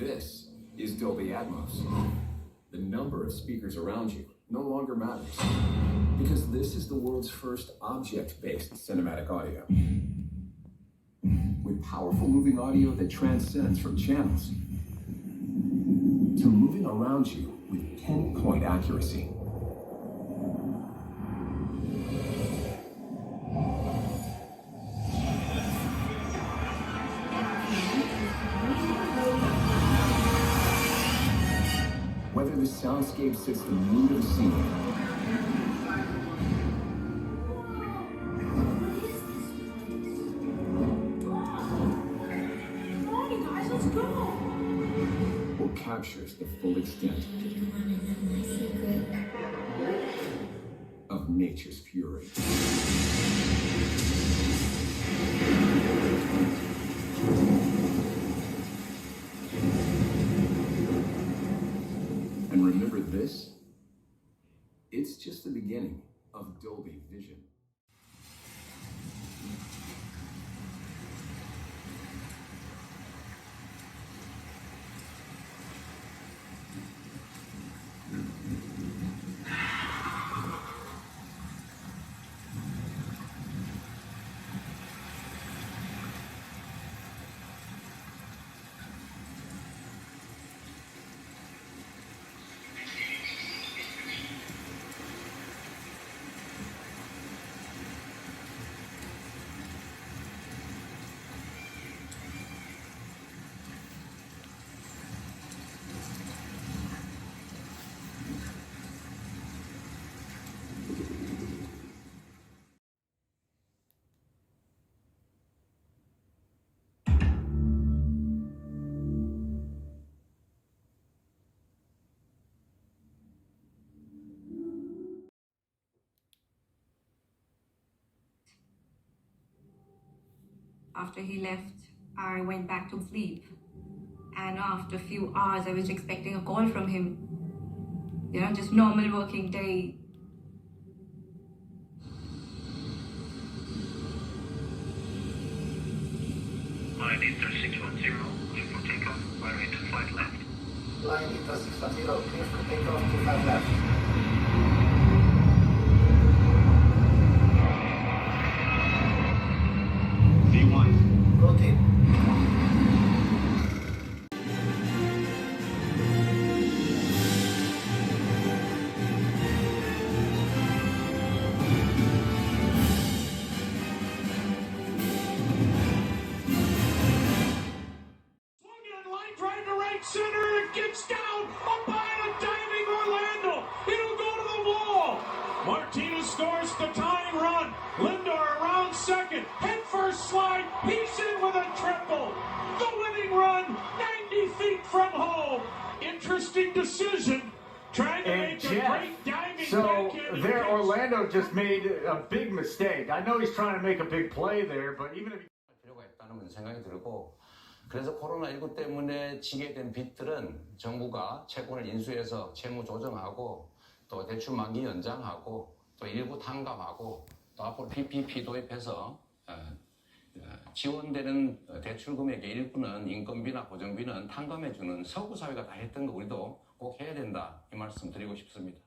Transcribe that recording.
This is Dolby Atmos. The number of speakers around you no longer matters, because this is the world's first object-based cinematic audio. With powerful moving audio that transcends from channels to moving around you with pinpoint accuracy. Whether the soundscape sets the mood of the scene, or captures the full extent of nature's fury. And remember this? It's just the beginning of Dolby Vision. After he left, I went back to sleep. And after a few hours, I was expecting a call from him. You know, just normal working day. Line Ether 610, clear for takeoff, runway 25 left. Line Ether 610, clear for takeoff, 25 left. V1. Rotate. Center, it gets down, up behind a diving Orlando. It'll go to the wall. Martinez scores the tying run. Lindor around second. Head first slide. He's in with a triple. The winning run, 90 feet from home. Interesting decision. Trying to make a great diving. So there, Orlando just made a big mistake. I know he's trying to make a big play there, but even if he... 필요가 있다는 생각이 들고, 그래서 코로나19 때문에 지게 된 빚들은 정부가 채권을 인수해서 채무 조정하고 또 대출 만기 연장하고 또 일부 탕감하고 또 앞으로 PPP 도입해서 지원되는 대출 금액의 일부는 인건비나 보정비는 탕감해주는 서구 사회가 다 했던 거 우리도 꼭 해야 된다 이 말씀 드리고 싶습니다.